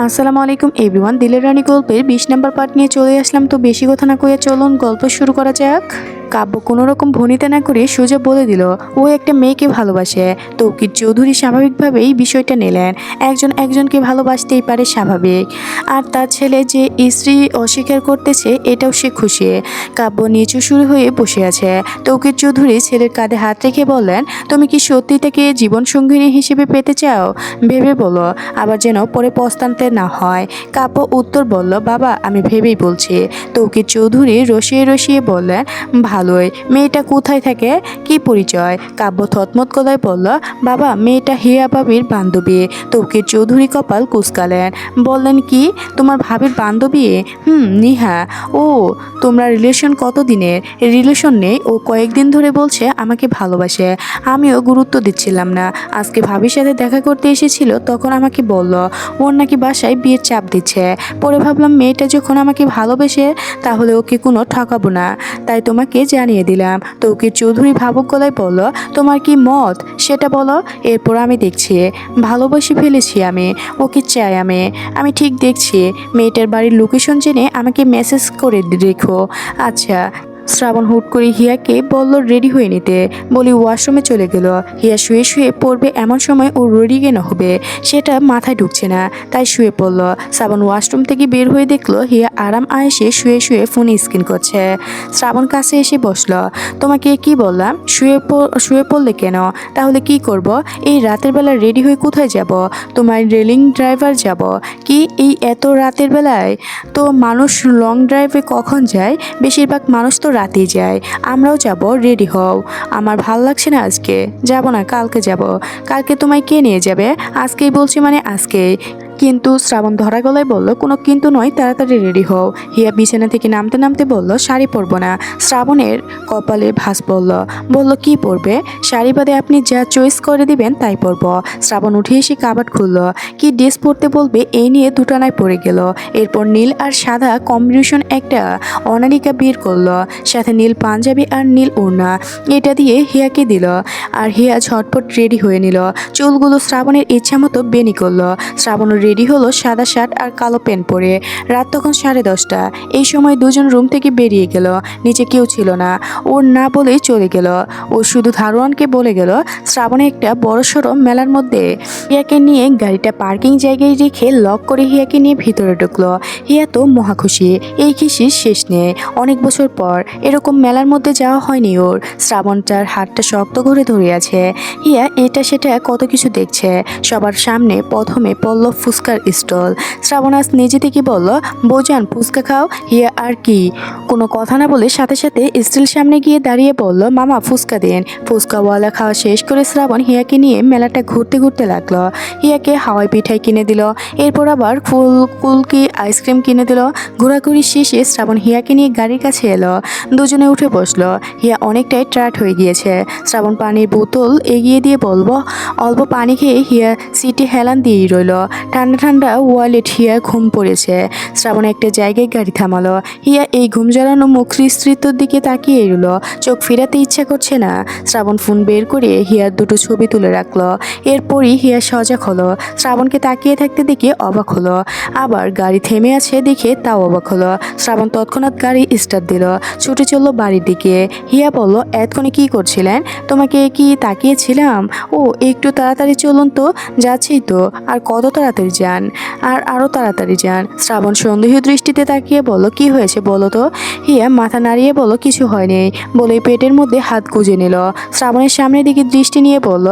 আসসালামু আলাইকুম এভরিওয়ান, দিলের রানী গল্পের 20 নম্বর পার্ট নিয়ে চলে আসলাম। তো বেশি কথা না কয়ে চলুন গল্প শুরু করা যাক। কাব্য কোনো রকম ভনিতা না করে সোজা বলে দিল ও একটা মেয়েকে ভালোবাসে। তৌকির চৌধুরী স্বাভাবিকভাবেই বিষয়টা নিলেন। একজন একজনকে ভালোবাসতেই পারে, স্বাভাবিক। আর তার ছেলে যে স্ত্রী অস্বীকার করতেছে এটাও সে খুশি। কাব্য নিচু শুরু হয়ে বসে আছে। তৌকির চৌধুরী ছেলের কাঁধে হাত রেখে বললেন, তুমি কি সত্যি তাকে জীবনসঙ্গিনী হিসেবে পেতে চাও? ভেবে বলো, আবার যেন পরে পস্তানতে না হয়। কাব্য উত্তর বলল, বাবা আমি ভেবেই বলছি। তৌকির চৌধুরী রসিয়ে রসিয়ে বললেন, ভালোই। মেয়েটা কোথায় থাকে, কি পরিচয়? কাব্য থতমত গলায় বলল, বাবা মেয়েটা হিয়া ভাবির বান্ধবী। তৌকির চৌধুরী কপাল কুঁচকালেন, বললেন, কি তোমার ভাবির বান্ধবী? নিহা। ও, তোমরা রিলেশন কত দিনের? রিলেশন নেই, ও কয়েকদিন ধরে বলছে আমাকে ভালোবাসে। আমিও গুরুত্ব দিচ্ছিলাম না। আজকে ভাবির সাথে দেখা করতে এসেছিল, তখন আমাকে বলল ওর নাকি বাসায় বিয়ের চাপ দিচ্ছে। পরে ভাবলাম মেয়েটা যখন আমাকে ভালোবেসে তাহলে ওকে কোনো ঠকাবো না, তাই তোমাকে জানিয়ে দিলাম। তৌকির চৌধুরী ভাবুক গলায় বলল, তোমার কি মত সেটা বলো। এরপর আমি দেখছি ভালোবাসি ফেলেছি আমি, ওকে চাই আমি। আমি ঠিক দেখছি। মেয়েটার বাড়ির লোকেশন জেনে আমাকে মেসেজ করে রেখো। আচ্ছা। শ্রাবণ হুট করে হিয়াকে বলল রেডি হয়ে নিতে, বলি ওয়াশরুমে চলে গেল। হিয়া শুয়ে শুয়ে পড়বে, এমন সময় ও রেডি কেন হবে সেটা মাথায় ঢুকছে না, তাই শুয়ে পড়ল। শ্রাবণ ওয়াশরুম থেকে বের হয়ে দেখলো হিয়া আরাম আয়েসে শুয়ে শুয়ে ফোনে স্ক্রিন করছে। শ্রাবণ কাছে এসে বসলো, তোমাকে কি বললাম, শুয়ে পড়লে কেন? তাহলে কি করব? এই রাতের বেলা রেডি হয়ে কোথায় যাব? তোমার রেলিং ড্রাইভার যাব কি এই এত রাতের বেলায়? তো মানুষ লং ড্রাইভে কখন যায়? বেশিরভাগ মানুষ তো রাতেই যায়। আমরাও যাব, রেডি হও। আমার ভাল লাগছে না আজকে, যাব না, কালকে যাব। কালকে তোমায় কে নিয়ে যাবে? আজকেই বলছি, মানে আজকেই। কিন্তু শ্রাবণ ধরা গলায় বলল, কোনো কিন্তু নয়, তাড়াতাড়ি রেডি হও। হিয়া বিছানা থেকে নামতে নামতে বলল, শাড়ি পরবো না। শ্রাবণের কপালে ভাঁজ পড়ল, বলল, কি পরবে? শাড়ি বাদে আপনি যা চয়েস করে দিবেন তাই পরব। শ্রাবণ উঠে এসে কাবাড খুলল, কি ড্রেস পরতে বলবে এই নিয়ে দুটানায় পড়ে গেল। এরপর নীল আর সাদা কম্বিনেশন একটা অনামিকা বের করলো, সাথে নীল পাঞ্জাবি আর নীল ওড়না। এটা দিয়ে হিয়াকে দিল, আর হিয়া ঝটপট রেডি হয়ে নিল। চুলগুলো শ্রাবণের ইচ্ছা মতো বেনি করলো। শ্রাবণ রেডি হলো সাদা শার্ট আর কালো প্যান্ট পরে। রাত তখন 10:30। এই সময় দুজন রুম থেকে বেরিয়ে গেল। নিচে কেউ ছিল না। ওর না বলেই চলে গেল। ও শুধু ধারোয়ানকে বলে গেল, শ্রাবণে একটা বড়সড় মেলার মধ্যে হিয়াকে নিয়ে গাড়িটা পার্কিং জায়গায় রেখে লক করে হিয়াকে নিয়ে ভিতরে ঢুকলো। হিয়া তো মহা খুশি, এই খুশির শেষ নেই। অনেক বছর পর এরকম মেলার মধ্যে যাওয়া হয়নি ওর। শ্রাবণটার হাতটা শক্ত করে ধরে আছে। হিয়া এটা সেটা কত কিছু দেখছে। সবার সামনে প্রথমে পল্লব ফুচকার স্টল। শ্রাবণ আজ নিজে থেকে বলল, বোজান ফুচকা খাও। হিয়া আর কি কোনো কথা না বলে সাথে সাথে স্টিল সামনে গিয়ে দাঁড়িয়ে বলল, মামা ফুচকা দেন। ফুচকাওয়ালা খাওয়া শেষ করে শ্রাবণ হিয়াকে নিয়ে মেলাটা ঘুরতে ঘুরতে লাগলো। হিয়াকে হাওয়াই পিঠাই কিনে দিল, এরপর আবার কুলকি আইসক্রিম কিনে দিল। ঘোরাঘুরি শেষে শ্রাবণ হিয়াকে নিয়ে গাড়ির কাছে এলো। দুজনে উঠে বসলো। হিয়া অনেকটাই ট্রাট হয়ে গিয়েছে। শ্রাবণ পানির বোতল এগিয়ে দিয়ে বলবো, অল্প পানি খেয়ে হিয়া সিটে হেলান দিয়েই রইল। ঠান্ডা ঠান্ডা ওয়ালেট, হিয়া ঘুম পড়েছে। শ্রাবণ একটা জায়গায় গাড়ি থামালো। হিয়া এই ঘুম জ্বালানো মুখ স্ত্রীত্বর দিকে তাকিয়ে রইল। চোখ ফিরাতে ইচ্ছা করছে না। শ্রাবণ ফোন বের করে হিয়ার দুটো ছবি তুলে রাখলো। এরপরই হিয়া সজাগ হলো। শ্রাবণকে তাকিয়ে থাকতে দেখে অবাক হলো। আবার গাড়ি থেমে আছে দেখে তাও অবাক হলো। শ্রাবণ তৎক্ষণাৎ গাড়ি স্টার্ট দিল, ছুটে চললো বাড়ির দিকে। হিয়া বলল, এতক্ষণে কি করছিলেন? তোমাকে কি তাকিয়েছিলাম? ও, একটু তাড়াতাড়ি চলুন তো। যাচ্ছি তো। আর কত তাড়াতাড়ি যান? আর আরও তাড়াতাড়ি যান। শ্রাবণ সন্দেহ দৃষ্টিতে তাকিয়ে বলল, কি হয়েছে বলো তো? হিয়া মাথা নাড়িয়ে বলল, কিছু হয়নি বলেই পেটের মধ্যে হাত গুজে নিল। শ্রাবণের সামনের দিকে দৃষ্টি নিয়ে বলল,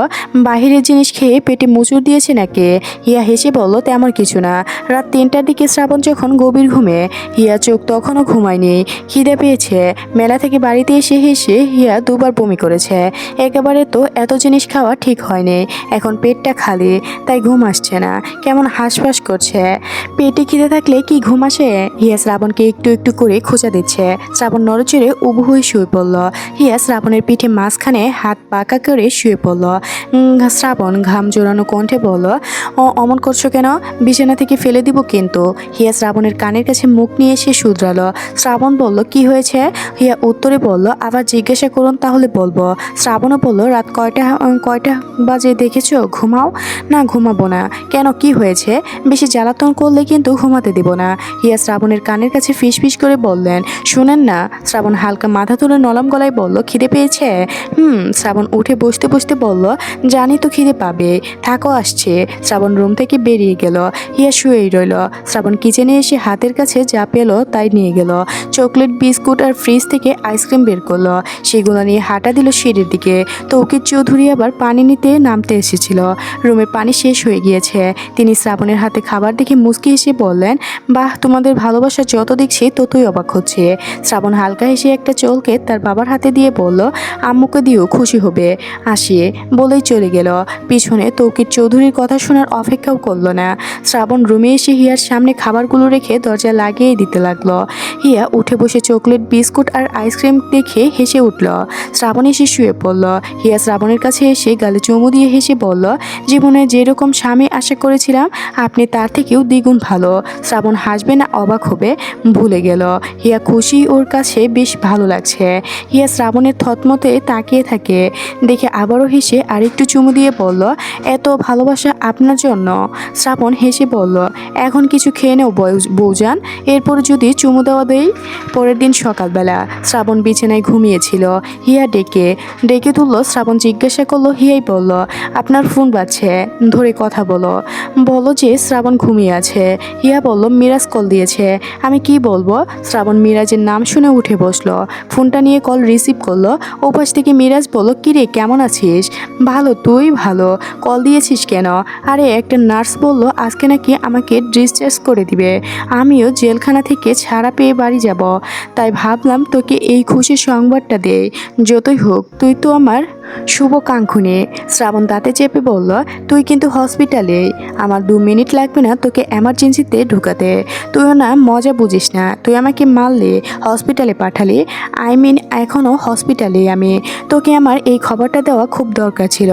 বাহিরের জিনিস খেয়ে পেটে মুচুর দিয়েছে নাকি? হিয়া হেসে বলল, তেমন কিছু না। রাত 3টার দিকে শ্রাবণ যখন গভীর ঘুমে, হিয়া চোখ তখনও ঘুমায়নি। খিদে পেয়েছে। মেলা থেকে বাড়িতে এসে হেসে হিয়া দুবার বমি করেছে। একেবারে তো এত জিনিস খাওয়া ঠিক হয়নি। এখন পেটটা খালি, তাই ঘুম আসছে না, কেমন হাঁসফাঁস করছে। পেটে খিদে থাকলে কি ঘুম আসে? হিয়া শ্রাবণকে একটু একটু করে খোঁচা দিচ্ছে। শ্রাবণ নড়চড়ে উবু হয়ে শুয়ে পড়ল। হিয়া শ্রাবণের পিঠে মাঝখানে হাত পাকা করে শুয়ে পড়ল। শ্রাবণ ঘাম জোড়ানো কণ্ঠে বলল, অমন করছো কেন? বিছানা থেকে ফেলে দিব কিন্তু। হিয়া শ্রাবণের কানের কাছে মুখ নিয়ে এসে শুধরালো। শ্রাবণ বলল, কি হয়েছে? হিয়া উত্তরে বলল, আবার জিজ্ঞাসা করুন তাহলে বলবো। শ্রাবণও বলল, রাত কয়টা বাজে দেখেছো? ঘুমাও। না ঘুমাবো না। কেন, কি হয়েছে? দিয়েছে, বেশি জ্বালাতন করলে কিন্তু ঘুমাতে দেব না। হিয়া শ্রাবণের কানের কাছে ফিসফিস করে বললেন, শুনেন না। শ্রাবণ হালকা মাথা তুলে নরম গলায় বলল, খিদে পেয়েছে? শ্রাবণ উঠে বসতে বসতে বলল, জানি তো খিদে পাবে, থাকো আসছে। শ্রাবণ রুম থেকে বেরিয়ে গেল। হিয়া শুয়েই রইল। শ্রাবণ কিচেনে এসে হাতের কাছে যা পেল তাই নিয়ে গেল। চকলেট, বিস্কুট আর ফ্রিজ থেকে আইসক্রিম বের করলো। সেগুলো নিয়ে হাঁটা দিল সিঁড়ির দিকে। তৌকির চৌধুরী আবার পানি নিতে নামতে এসেছিল। রুমে পানি শেষ হয়ে গিয়েছে। তিনি শ্রাবণের হাতে খাবার দেখে মুচকি হেসে বললেন, বাহ, তোমাদের ভালোবাসা যত দেখছি ততই অবাক হচ্ছে। শ্রাবণ হালকা হেসে একটা চোলকে তার বাবার হাতে দিয়ে বলল, আম্মুকে দিও, খুশি হবে। আসিয়ে বলেই চলে গেল। পিছনে তৌকির চৌধুরীর কথা শোনার অপেক্ষাও করলো না। শ্রাবণ রুমে এসে হিয়ার সামনে খাবারগুলো রেখে দরজা লাগিয়ে দিতে লাগলো। হিয়া উঠে বসে চকলেট, বিস্কুট আর আইসক্রিম দেখে হেসে উঠল। শ্রাবণ এসে শুয়ে পড়ল। হিয়া শ্রাবণের কাছে এসে গালে চুমু দিয়ে হেসে বলল, জীবনে যেরকম স্বামী আশা করেছিলাম আপনি তার থেকেও দ্বিগুণ ভালো। শ্রাবণ হাসবে না অবাক হবে ভুলে গেল। হিয়া খুশি, ওর কাছে বেশ ভালো লাগছে। হিয়া শ্রাবণের থতমতে তাকিয়ে থাকে দেখে আবারও হেসে আরেকটু চুমু দিয়ে বলল, এত ভালোবাসা আপনার জন্য। শ্রাবণ হেসে বলল, এখন কিছু খেয়ে নেও বউজান, এরপর যদি চুমু দেওয়া দেই। পরের দিন সকালবেলা শ্রাবণ বিছানায় ঘুমিয়েছিল। হিয়া ডেকে তুললো। শ্রাবণ জিজ্ঞাসা করলো। হিয়াই বলল, আপনার ফোন বাজছে, ধরে কথা বলো। বলো যে শ্রাবণ ঘুমিয়ে আছে। হিয়া বলল, মিরাজ কল দিয়েছে। আমি কি বলবো? শ্রাবণ মিরাজের নাম শুনে উঠে বসলো। ফোনটা নিয়ে কল রিসিভ করলো। ওপাশ থেকে মিরাজ বলল, কিরে কেমন আছিস? ভালো, তুই ভালো? কল দিয়েছিস কেন? আরে একটা নার্স বলল আজকে নাকি আমাকে ডিসচার্জ করে দিবে। আমিও জেলখানা থেকে ছাড়া পেয়ে বাড়ি যাব, তাই ভাবলাম তোকে এই খুশির সংবাদটা দেই। যতই হোক তুই তো আমার শুভকাঙ্ক্ষী। শ্রাবণ দাঁতে চেপে বলল, তুই কিন্তু হসপিটালে, আমার 2 মিনিট লাগবে না তোকে এমার্জেন্সিতে ঢুকাতে। তুইও না মজা বুঝিস না, তুই আমাকে মারলে, হসপিটালে পাঠালি। এখনও হসপিটালে আমি। তোকে আমার এই খবরটা দেওয়া খুব দরকার ছিল।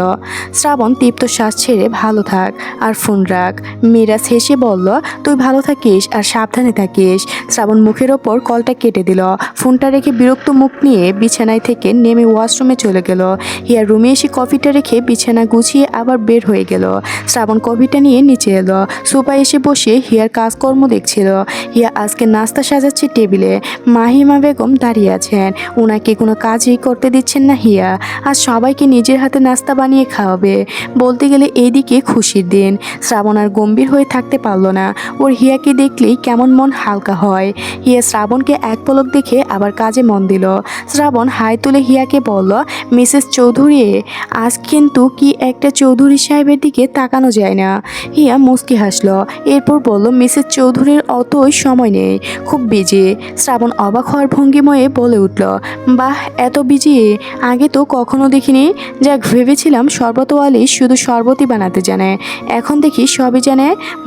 শ্রাবণ তীব্র শ্বাস ছেড়ে, ভালো থাক আর ফোন রাখ। মিরাজ হেসে বলল, তুই ভালো থাকিস আর সাবধানে থাকিস। শ্রাবণ মুখের ওপর কলটা কেটে দিল। ফোনটা রেখে বিরক্ত মুখ নিয়ে বিছানায় থেকে নেমে ওয়াশরুমে চলে গেল। হিয়া রুমে এসে কফিটা রেখে বিছানা গুছিয়ে আবার বের হয়ে গেল। শ্রাবণ কফিটা নিয়ে নিচে এলো। সোফায় এসে বসে হিয়ার কাজকর্ম দেখছিল। হিয়া আজকে নাস্তা সাজাচ্ছে টেবিলে। মাহিমা বেগম দাঁড়িয়ে আছেন। ওনাকে কোনো কাজই করতে দিচ্ছেন না হিয়া। আজ সবাইকে নিজের হাতে নাস্তা বানিয়ে খাওয়াবে। বলতে গেলে এইদিকে খুশির দিন। শ্রাবণ আর গম্ভীর হয়ে থাকতে পারল না। ওর হিয়াকে দেখলেই কেমন মন হালকা হয়। হিয়া শ্রাবণকে এক পলক দেখে আবার কাজে মন দিল। শ্রাবণ হাই তুলে হিয়াকে বলল, মিসেস চৌধুরী, আজ কিন্তু কি একটা চৌধুরী সাহেবের দিকে তাকানো যায় না। হিয়া মুচকি হাসলো। এরপর বলল, মিসেস চৌধুরীর অতই সময় নেই, খুব বিজি। শ্রাবণ অবাক হওয়ার ভঙ্গিময়ে বলে উঠল, বাহ, এত বিজি? আগে তো কখনো দেখিনি। যাক, ভেবেছিলাম শরবতওয়ালি শুধু শরবতই বানাতে জানে, এখন দেখি সবই জানে।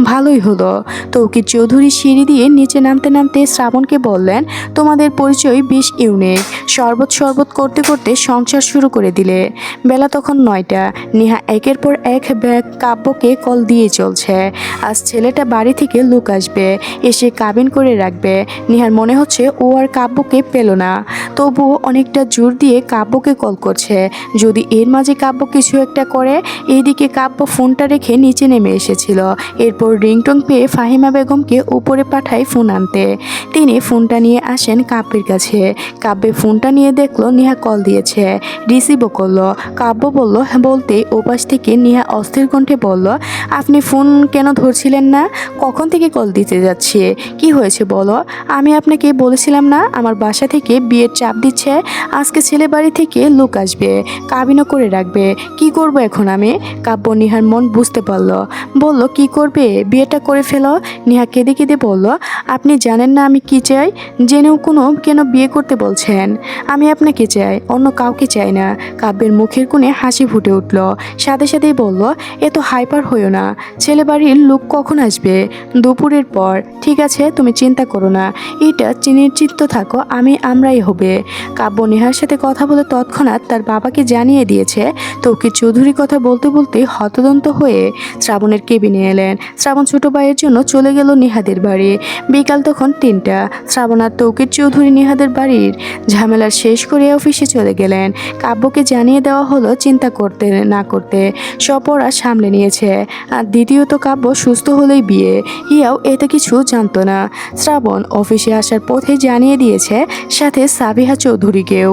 ভালোই হলো। তৌকির চৌধুরী সিঁড়ি দিয়ে নিচে নামতে নামতে শ্রাবণকে বললেন, তোমাদের পরিচয় বেশ ইউনিক। শরবত করতে করতে সংসার শুরু করে দিলে। বেলা তখন 9টা। নেহা একের পর এক ব্যাগ কাব্যকে কল দিয়ে চলছে। আজ ছেলেটা বাড়ি থেকে লোক আসবে, এসে কাবিন করে রাখবে। নেহার মনে হচ্ছে ও আর কাব্যকে পেল না, তবুও অনেকটা জোর দিয়ে কাব্যকে কল করছে। যদি এর মাঝে কাব্য কিছু একটা করে। এইদিকে কাব্য ফোনটা রেখে নিচে নেমে এসেছিল। এরপর রিংটোন পেয়ে ফাহিমা বেগমকে উপরে পাঠায় ফোন আনতে। তিনি ফোনটা নিয়ে আসেন কাব্যের কাছে। কাব্যে ফোনটা নিয়ে দেখলো নেহা কল দিয়েছে, রিসিভও করলো। কাব্য বলল হ্যাঁ বলতেই ওপাশ থেকে নেহা অস্থির কণ্ঠে বলল, আপনি ফোন কেন ধরছিলেন না? কখন থেকে কল দিতে যাচ্ছে? কি হয়েছে বলো? আমি আপনাকে বলেছিলাম না আমার বাসা থেকে বিয়ের চাপ দিচ্ছে। আজকে ছেলে বাড়ি থেকে লোক আসবে, কাবিনও করে রাখবে। কি করব এখন আমি? কাব্য নেহার মন বুঝতে পারল। বলল, কি করবে? বিয়েটা করে ফেলো। নেহা কেঁদে কেঁদে বলল, আপনি জানেন না আমি কি চাই? জেনেও কেন বিয়ে করতে বলছেন? আমি আপনাকে চাই, অন্য কাউকে চাই না। কাব্যের মুখের কোণে হাসি ফুটে উঠল। সাথে সাথেই বলল, এত হাইপার হইও না। ছেলে বাড়ির লোক কখন আসবে? দুপুরের পর। ঠিক আছে, তুমি চিন্তা করো না, এটা নিশ্চিন্ত থাকো, আমরাই হবে। কাব্য নেহার সাথে কথা বলে তৎক্ষণাৎ তার বাবাকে জানিয়ে দিয়েছে। তৌকির চৌধুরী কথা বলতে বলতে হতদন্ত হয়ে শ্রাবণের কেবিনে এলেন। শ্রাবণ ছোট ভাইয়ের জন্য চলে গেল নেহাদের বাড়ি। বিকাল তখন 3টা। শ্রাবণ আর তৌকির চৌধুরী নেহাদের বাড়ির ঝামেলা শেষ করে অফিসে চলে গেলেন। কাব্যকে জানিয়ে দেওয়া হলো চিন্তা করতে না করতে সব ওরা সামলে নিয়েছে। আর দ্বিতীয়ত কাব্য সুস্থ হলেই বিয়ে। হিয়াও এতে কিছু জানতো না। শ্রাবণ অফিসে আসার পথে জানিয়ে দিয়েছে, সাথে সাবিহা চৌধুরীকেও।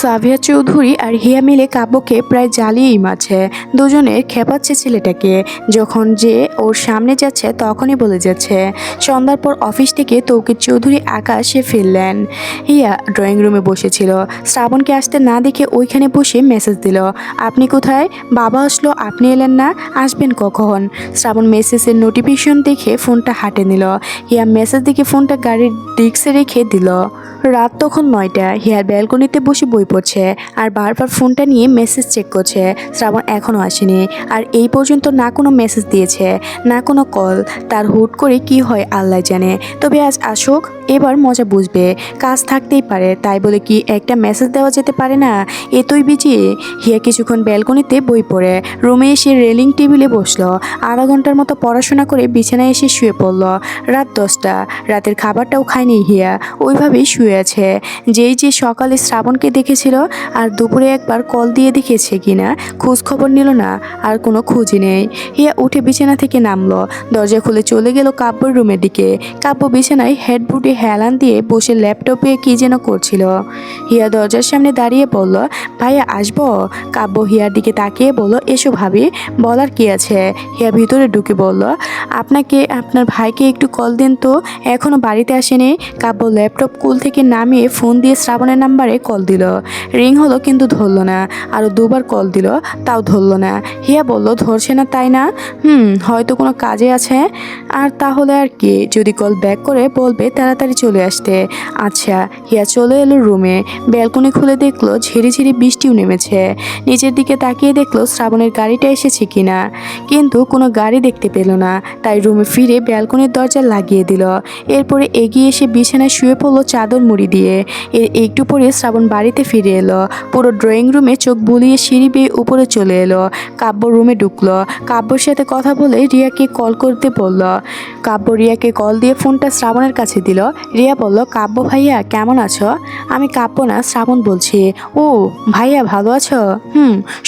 সাবিহা চৌধুরী আর হিয়া মিলে কাব্যকে প্রায় জ্বালিয়েই মারছে। দুজনের খেপাচ্ছে ছেলেটাকে। যখন যে ওর সামনে যাচ্ছে তখনই বলে যাচ্ছে। সন্ধ্যার পর অফিস থেকে তৌকির চৌধুরী আকাশে ফিরলেন। হিয়া ড্রয়িং রুমে বসেছিল। শ্রাবণকে আসতে না দেখে ওইখানে বসে মেসেজ দিল, আপনি কোথায়? বাবা আসলো, আপনি এলেন না, আসবেন কখন? শ্রাবণ মেসেজের নোটিফিকেশন দেখে ফোনটা হাতে নিল। হিয়া মেসেজ দেখে ফোনটা গাড়ির ডিস্কে রেখে দিল। রাত তখন 9টা। হিয়ার ব্যালকনিতে বসে বই পড়ছে আর বারবার ফোনটা নিয়ে মেসেজ চেক করছে। শ্রাবণ এখনও আসেনি। আর এই পর্যন্ত না কোনো মেসেজ দিয়েছে, না কোনো কল। তার হুট করে কি হয় আল্লাহ জানে। তবে আজ আসুক, এবার মজা বুঝবে। কাজ থাকতেই পারে, তাই বলে কি একটা মেসেজ দেওয়া যেতে পারে না? এতই বিজি। হিয়া কিছুক্ষণ ব্যালকনিতে বই পড়ে রুমে এসে রেলিং টেবিলে বসলো। আধা ঘন্টার মতো পড়াশোনা করে বিছানায় এসে শুয়ে পড়লো। রাত 10টা। রাতের খাবারটাও খায়নি হিয়া, ওইভাবেই শুয়ে আছে। যেই যে সকালে শ্রাবণকে দেখেছিল আর দুপুরে একবার কল দিয়ে দেখেছে কিনা খোঁজ খবর নিল না, আর কোনো খোঁজই নেই। হিয়া উঠে বিছানা থেকে নামলো। দরজা খুলে চলে গেল কাব্যর রুমের দিকে। কাব্য বিছানায় হেডবুটে হেলান দিয়ে বসে ল্যাপটপে কি যেন করছিল। হিয়া দরজার সামনে দাঁড়িয়ে বলল, ভাইয়া আসবো? কাব্য হিয়ার দিকে তাকিয়ে বলল, এসো ভাবি, বলার কি আছে? হিয়া ভিতরে ঢুকে বলল, আপনার ভাইকে একটু কল দিন তো, এখনো বাড়িতে আসেনি। কাব্য ল্যাপটপ কুল থেকে নামিয়ে ফোন দিয়ে শ্রাবণের নাম্বারে কল দিল। রিং হলো কিন্তু ধরল না। আরও দুবার কল দিল, তাও ধরল না। হিয়া বলল, ধরছে না তাই না? হয়তো কোনো কাজে আছে। আর তাহলে আর কি, যদি কল ব্যাক করে বলবে তাড়াতাড়ি চলে আসতে। আচ্ছা। হিয়া চলে এলো রুমে। ব্যালকনি খুলে দেখলো ঝিরিঝিরি বৃষ্টিও নেমেছে। নিচের দিকে তাকিয়ে দেখলো শ্রাবণের গাড়িটা এসেছে কিনা, কিন্তু কোনো গাড়ি দেখতে পেল না। তাই রুমে ফিরে ব্যালকনির দরজা লাগিয়ে দিল। এরপরে এগিয়ে এসে বিছানায় শুয়ে পড়লো চাদর মুড়ি দিয়ে। এর একটু পরে শ্রাবণ বাড়িতে ফিরে এলো। পুরো ড্রয়িং রুমে চোখ বুলিয়ে সিঁড়ি বেয়ে উপরে চলে এলো। কাব্য রুমে ঢুকলো। কাব্যর সাথে কথা বলে রিয়াকে কল করতে বলল। কাব্য রিয়াকে কল দিয়ে ফোনটা শ্রাবণের কাছে দিল। রিয়া বলল, কাব্য ভাইয়া কেমন আছো? আমি কাব্য না, শ্রাবণ বলছি। ও ভাইয়া, ভালো আছো?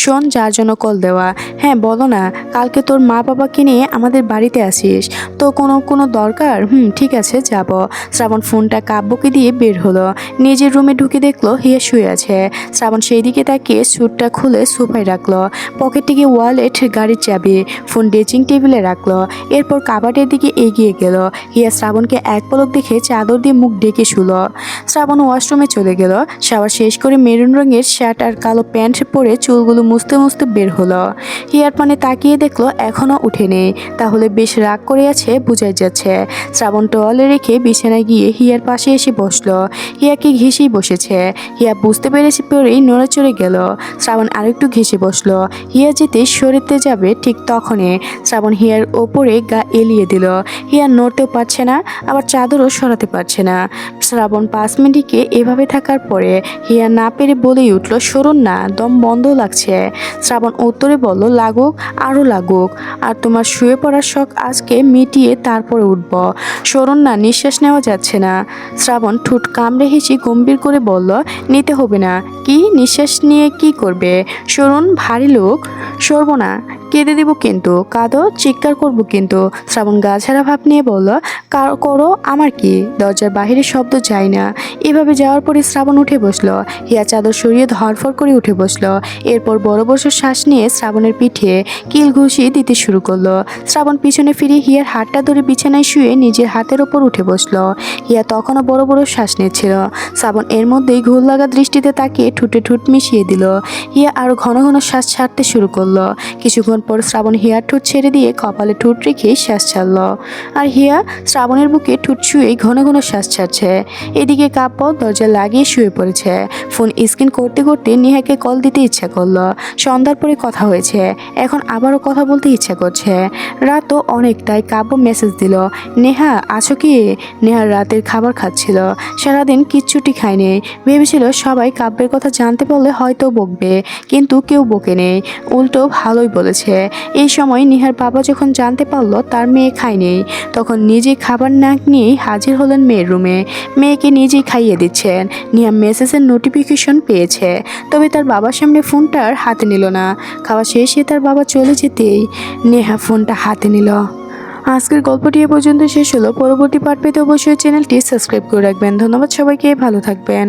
শোন, যার জন্য কল দেওয়া। হ্যাঁ বলো না। কালকে তোর মা বাবাকে নিয়ে আমাদের বাড়িতে আসিস তো, কোনো দরকার? ঠিক আছে, যাব। শ্রাবণ ফোনটা কাব্যকে দিয়ে বের হলো। নিজের রুমে ঢুকে দেখলো হিয়া শুয়ে আছে। শ্রাবণ সেই দিকে তাকিয়ে স্যুটটা খুলে সোফায় রাখলো। পকেট থেকে ওয়ালেট, গাড়ির চাবি, ফোন ড্রেসিং টেবিলে রাখলো। এরপর কাবাটের দিকে এগিয়ে গেল। হিয়া শ্রাবণকে এক পলক দেখে চাদর দিয়ে মুখ ঢেকে শুলো। শ্রাবণ ওয়াশরুমে চলে গেল। শাওয়ার শেষ করে মেরুন রঙের শার্ট আর কালো প্যান্ট পরে চুলগুলো মুছতে মুছতে বের হলো। হিয়ার পানে তাকিয়ে দেখলো এখনও উঠেনি। তাহলে বেশ রাগ করে আছে বোঝাই যাচ্ছে। শ্রাবণ টোয়ালে রেখে বিছানায় গিয়ে হিয়ার পাশে এসে বসলো। হিয়াকে ঘেঁষেই বসেছে। হিয়া বুঝতে পেরেছে পরেই নড়ে চড়ে গেল। শ্রাবণ আরেকটু ঘেঁষে বসলো। হিয়া যেতে সরিতে যাবে ঠিক তখনই শ্রাবণ হিয়ার ওপরে গা এলিয়ে দিল। হিয়া নড়তেও পারছে না, আবার চাদরও সরাতে পারছে না। শ্রাবণ 5 মিনিটকে এভাবে থাকার পরে হিয়া না পেরে বলেই উঠল, সরুন না, দম বন্ধ লাগছে। শ্রাবণ উত্তরে বলল, লাগুক, আরও লাগুক। আর তোমার শুয়ে পড়ার শখ আজকে মিটিয়ে তারপরে উঠব। সরুন না, নিঃশ্বাস নেওয়া যাচ্ছে না। শ্রাবণ ঠোঁট কামড়ে হেসে গম্ভীর করে বলল, নিতে হবে না। কি নিঃশ্বাস নিয়ে কি করবে? সরুন, ভারী লোক। সরব না, কেঁদে দেবো কিন্তু, কাঁদো, চিৎকার করবো কিন্তু। শ্রাবণ গা ছাড়া ভাব নিয়ে বলল, করো, আমার কি? দরজার বাহিরে শব্দ যায় না। এভাবে যাওয়ার পরে শ্রাবণ উঠে বসলো। হিয়া চাদর সরিয়ে ধরফর করে উঠে বসলো। এরপর বড় বড় শ্বাস নিয়ে শ্রাবণের পিঠে কিল ঘুষিয়ে দিতে শুরু করলো। শ্রাবণ পিছনে ফিরে হিয়ার হাতটা ধরে বিছানায় শুয়ে নিজের হাতের ওপর উঠে বসলো। হিয়া তখনও বড় বড় শ্বাস নিচ্ছিল। শ্রাবণ এর মধ্যেই ঘুল লাগা দৃষ্টিতে তাকিয়ে ঠোঁটে ঠোঁট মিশিয়ে দিল। হিয়া আরো ঘন ঘন শ্বাস ছাড়তে শুরু করলো। কিছুক্ষণ পর শ্রাবণ হিয়ার ঠোঁট ছেড়ে দিয়ে কপালে ঠোঁট রেখে শ্বাস ছাড়লো। আর হিয়া শ্রাবণের বুকে ঠোঁট শুয়ে ঘন ঘন শ্বাস ছাড়ছে। এদিকে কাব্য দরজা লাগিয়ে শুয়ে পড়েছে। ফোন স্ক্রিন করতে করতে নেহাকে কল দিতে ইচ্ছা করলো। সন্ধ্যার পরে কথা হয়েছে, এখন আবারও কথা বলতে ইচ্ছা করছে। রাতও অনেক, তাই কাব্য মেসেজ দিল, নেহা আছো কি? নেহা রাতের খাবার খাচ্ছিল। সারাদিন কিচ্ছুটি খায়নি। ভেবেছিল সবাই কাব্যের কথা জানতে পারলে হয়তো বকবে, কিন্তু কেউ বকে নেই, উল্টো ভালোই বলেছে। যাচ্ছে। এই সময় নিহার বাবা যখন জানতে পারলো তার মেয়ে খায়নি, তখন নিজেই খাবার না নিয়েই হাজির হলেন মেয়ের রুমে। মেয়েকে নিজেই খাইয়ে দিচ্ছেন। নিহা মেসেজের নোটিফিকেশন পেয়েছে, তবে তার বাবার সামনে ফোনটা আর হাতে নিল না। খাওয়া শেষে তার বাবা চলে যেতেই নেহা ফোনটা হাতে নিল। আজকের গল্পটি এ পর্যন্ত শেষ হলো। পরবর্তী পার্ট পেতে অবশ্যই চ্যানেলটি সাবস্ক্রাইব করে রাখবেন। ধন্যবাদ সবাইকে, ভালো থাকবেন।